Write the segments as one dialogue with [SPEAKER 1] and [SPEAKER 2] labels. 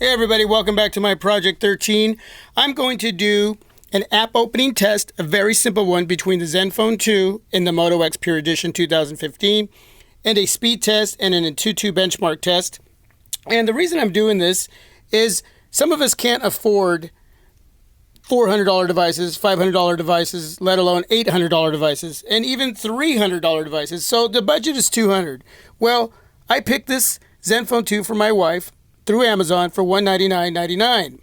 [SPEAKER 1] Hey everybody, welcome back to my Project 13. I'm going to do an app opening test, a very simple one between the Zenfone 2 and the Moto X Pure Edition 2015, and a speed test and an Antutu benchmark test. And the reason I'm doing this is some of us can't afford $400 devices, $500 devices, let alone $800 devices, and even $300 devices. So the budget is $200. Well, I picked this Zenfone 2 for my wife through Amazon for $199.99.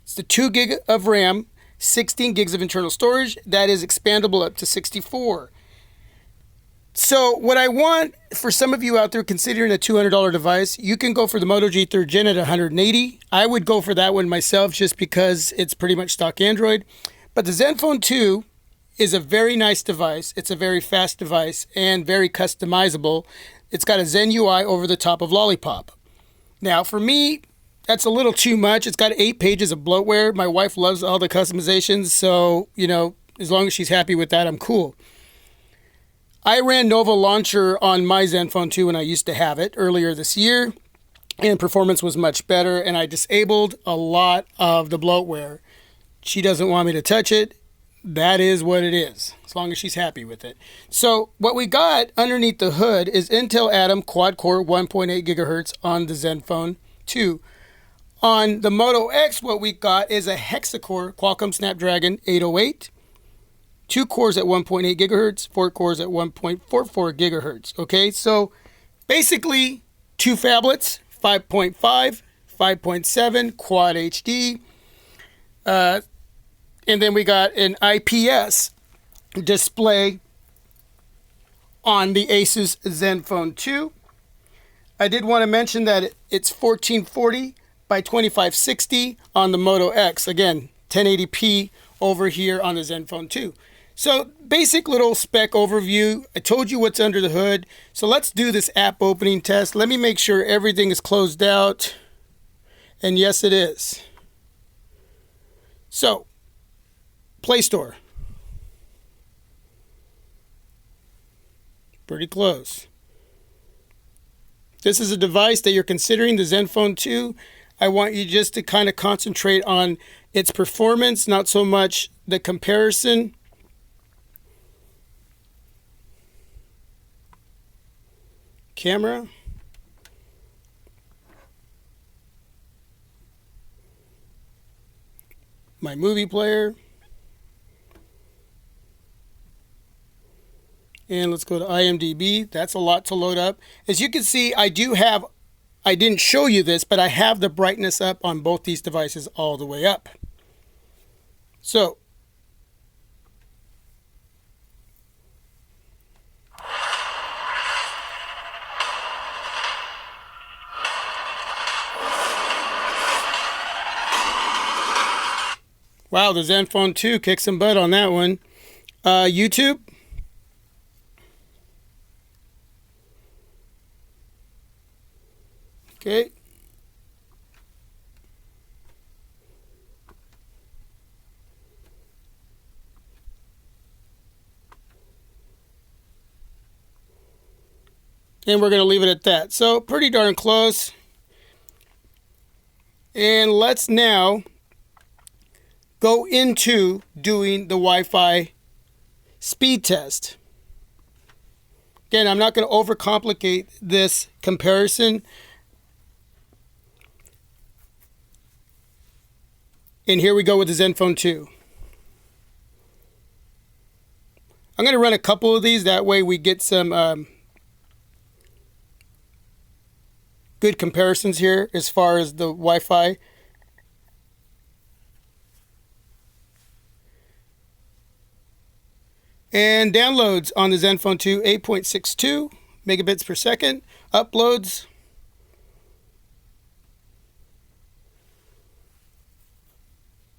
[SPEAKER 1] It's the 2 gig of RAM, 16 gigs of internal storage. That is expandable up to 64. So what I want for some of you out there considering a $200 device, you can go for the Moto G 3rd Gen at $180. I would go for that one myself just because it's pretty much stock Android. But the Zenfone 2 is a very nice device. It's a very fast device and very customizable. It's got a Zen UI over the top of Lollipop. Now, for me, that's a little too much. It's got 8 pages of bloatware. My wife loves all the customizations, so, as long as she's happy with that, I'm cool. I ran Nova Launcher on my Zenfone 2 when I used to have it earlier this year, and performance was much better, and I disabled a lot of the bloatware. She doesn't want me to touch it. That is what it is, as long as she's happy with it. So what we got underneath the hood is Intel Atom quad-core 1.8 gigahertz on the Zenfone 2. On the Moto X, what we got is a hexa-core Qualcomm Snapdragon 808, 2 cores at 1.8 gigahertz, 4 cores at 1.44 gigahertz. Okay, so basically 2 phablets, 5.5, 5.7, Quad HD, and then we got an IPS display on the Asus Zenfone 2. I did want to mention that it's 1440 by 2560 on the Moto X. Again, 1080p over here on the Zenfone 2. So basic little spec overview. I told you what's under the hood. So let's do this app opening test. Let me make sure everything is closed out. And yes, it is. So, Play Store. Pretty close. This is a device that you're considering, the Zenfone 2. I want you just to kind of concentrate on its performance, not so much the comparison. Camera. My movie player. And let's go to IMDb. That's a lot to load up. As you can see, I didn't show you this, but I have the brightness up on both these devices all the way up. So, wow, the Zenfone 2 kicked some butt on that one. YouTube. Okay. And we're going to leave it at that. So pretty darn close. And let's now go into doing the Wi-Fi speed test. Again, I'm not going to overcomplicate this comparison. And here we go with the Zenfone 2. I'm going to run a couple of these. That way we get some good comparisons here as far as the Wi-Fi. And downloads on the Zenfone 2, 8.62 megabits per second. Uploads,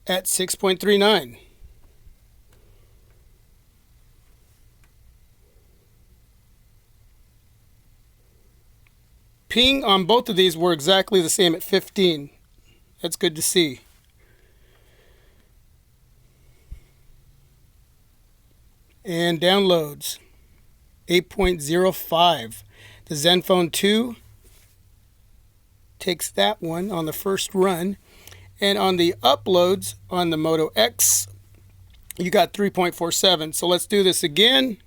[SPEAKER 1] at 6.39. Ping on both of these were exactly the same at 15. That's good to see. And downloads, 8.05. The Zenfone 2 takes that one on the first run. And on the uploads on the Moto X, you got 3.47. So let's do this again.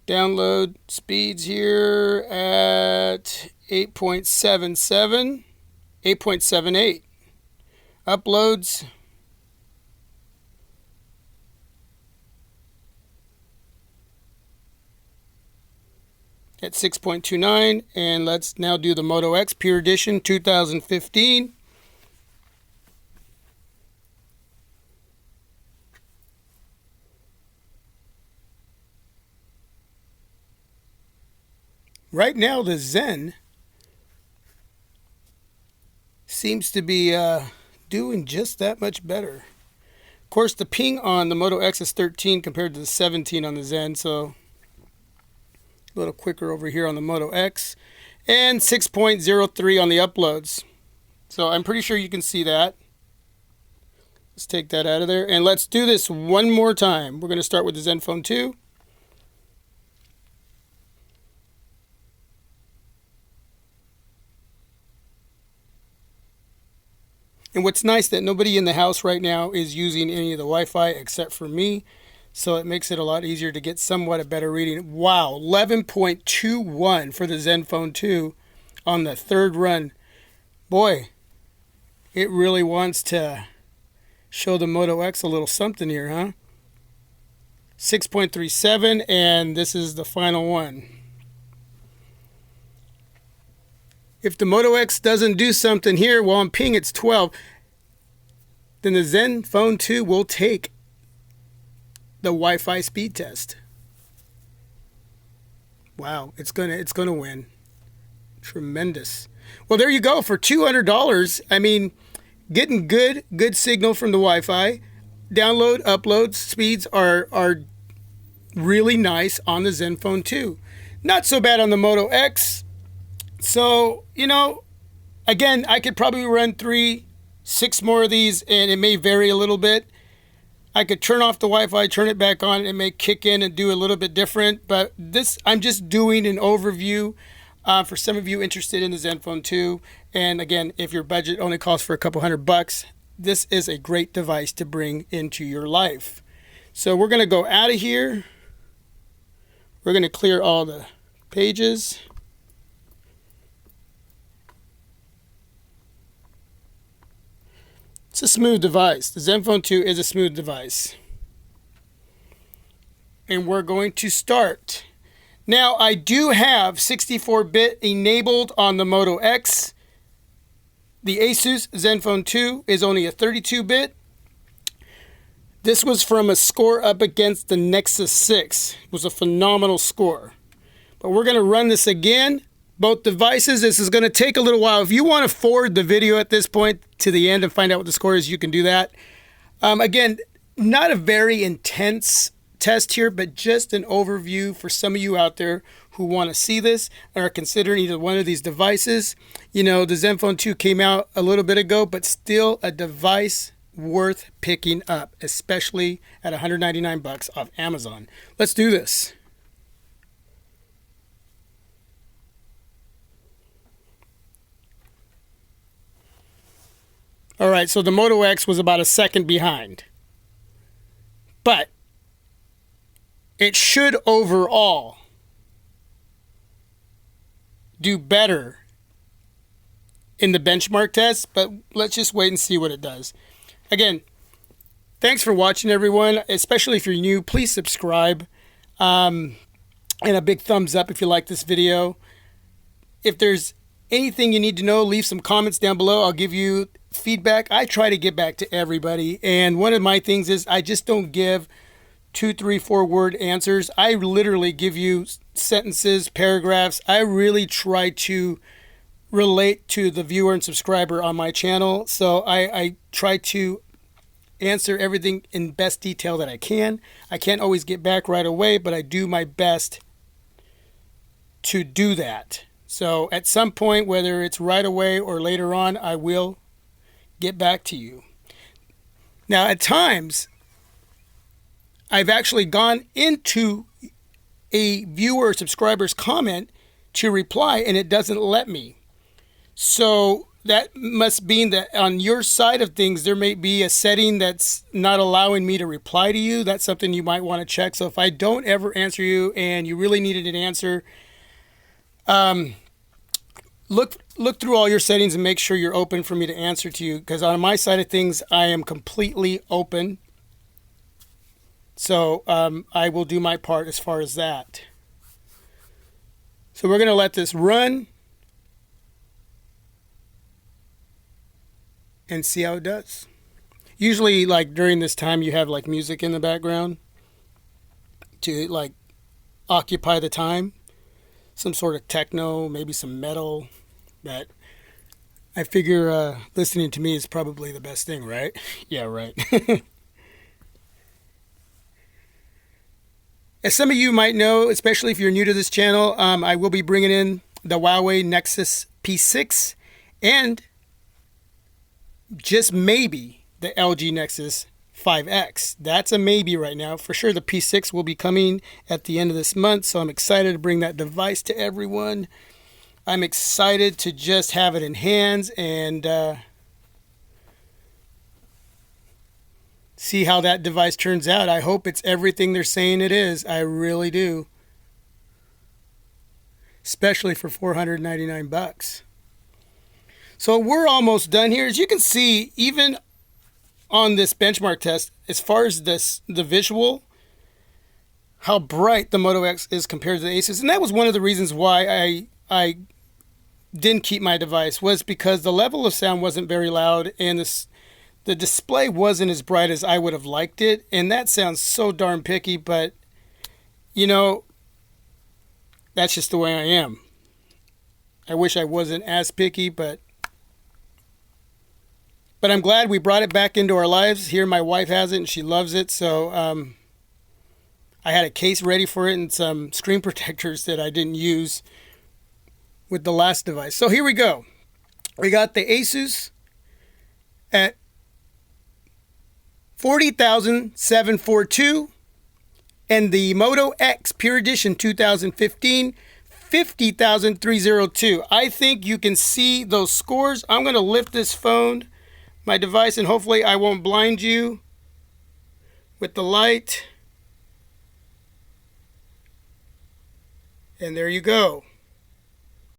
[SPEAKER 1] Download speeds here at 8.77, 8.78. Uploads at 6.29. And let's now do the Moto X Pure Edition 2015. Right now, the Zen seems to be doing just that much better. Of course, the ping on the Moto X is 13 compared to the 17 on the Zen, so a little quicker over here on the Moto X. And 6.03 on the uploads. So I'm pretty sure you can see that. Let's take that out of there. And let's do this one more time. We're going to start with the Zenfone 2. And what's nice that nobody in the house right now is using any of the Wi-Fi except for me. So it makes it a lot easier to get somewhat a better reading. Wow, 11.21 for the Zenfone 2 on the third run. Boy, it really wants to show the Moto X a little something here, huh? 6.37, and this is the final one. If the Moto X doesn't do something here, well, on ping it's 12, then the Zenfone 2 will take the Wi-Fi speed test. Wow, it's gonna win. Tremendous. Well, there you go. For $200, I mean, getting good signal from the Wi-Fi. Download, upload speeds are really nice on the Zenfone 2. Not so bad on the Moto X. So, you know, again, I could probably run 3, 6 more of these, and it may vary a little bit. I could turn off the Wi-Fi, turn it back on, and it may kick in and do a little bit different. But this, I'm just doing an overview for some of you interested in the Zenfone 2. And again, if your budget only calls for a couple $100, this is a great device to bring into your life. So we're going to go out of here. We're going to clear all the pages. It's a smooth device. The Zenfone 2 is a smooth device. And we're going to start. Now, I do have 64-bit enabled on the Moto X. The Asus Zenfone 2 is only a 32-bit. This was from a score up against the Nexus 6. It was a phenomenal score. But we're going to run this again. Both devices, this is going to take a little while. If you want to forward the video at this point to the end and find out what the score is, you can do that. Again, not a very intense test here, but just an overview for some of you out there who want to see this or are considering either one of these devices. You know, the Zenfone 2 came out a little bit ago, but still a device worth picking up, especially at $199 off Amazon. Let's do this. All right, so the Moto X was about a second behind. But it should overall do better in the benchmark test, but let's just wait and see what it does. Again, thanks for watching, everyone, especially if you're new. Please subscribe and a big thumbs up if you like this video. If there's anything you need to know, leave some comments down below. I'll give you feedback. I try to get back to everybody, and one of my things is I just don't give 2, 3, 4 word answers. I literally give you sentences, paragraphs. I really try to relate to the viewer and subscriber on my channel, so I try to answer everything in best detail that I can. I can't always get back right away, but I do my best to do that. So at some point, whether it's right away or later on, I will get back to you. Now, at times, I've actually gone into a viewer or subscriber's comment to reply, and it doesn't let me. So that must mean that on your side of things, there may be a setting that's not allowing me to reply to you. That's something you might want to check. So if I don't ever answer you and you really needed an answer, look through all your settings and make sure you're open for me to answer to you. Because on my side of things, I am completely open. So I will do my part as far as that. So we're going to let this run and see how it does. Usually, like during this time, you have like music in the background to like occupy the time. Some sort of techno, maybe some metal. But I figure listening to me is probably the best thing, right? Yeah, right. As some of you might know, especially if you're new to this channel, I will be bringing in the Huawei Nexus P6 and just maybe the LG Nexus 5X. That's a maybe right now. For sure, the P6 will be coming at the end of this month, so I'm excited to bring that device to everyone. I'm excited to just have it in hands and see how that device turns out. I hope it's everything they're saying it is. I really do. Especially for $499. So we're almost done here. As you can see, even on this benchmark test, as far as the visual, how bright the Moto X is compared to the Asus. And that was one of the reasons why I didn't keep my device, was because the level of sound wasn't very loud and the display wasn't as bright as I would have liked it. And that sounds so darn picky, but you know, that's just the way I am. I wish I wasn't as picky, but I'm glad we brought it back into our lives. Here, my wife has it and she loves it. So I had a case ready for it and some screen protectors that I didn't use with the last device. So here we go. We got the Asus at $40,742 and the Moto X Pure Edition 2015 $50,302. I think you can see those scores. I'm going to lift this phone, my device, and hopefully I won't blind you with the light. And there you go.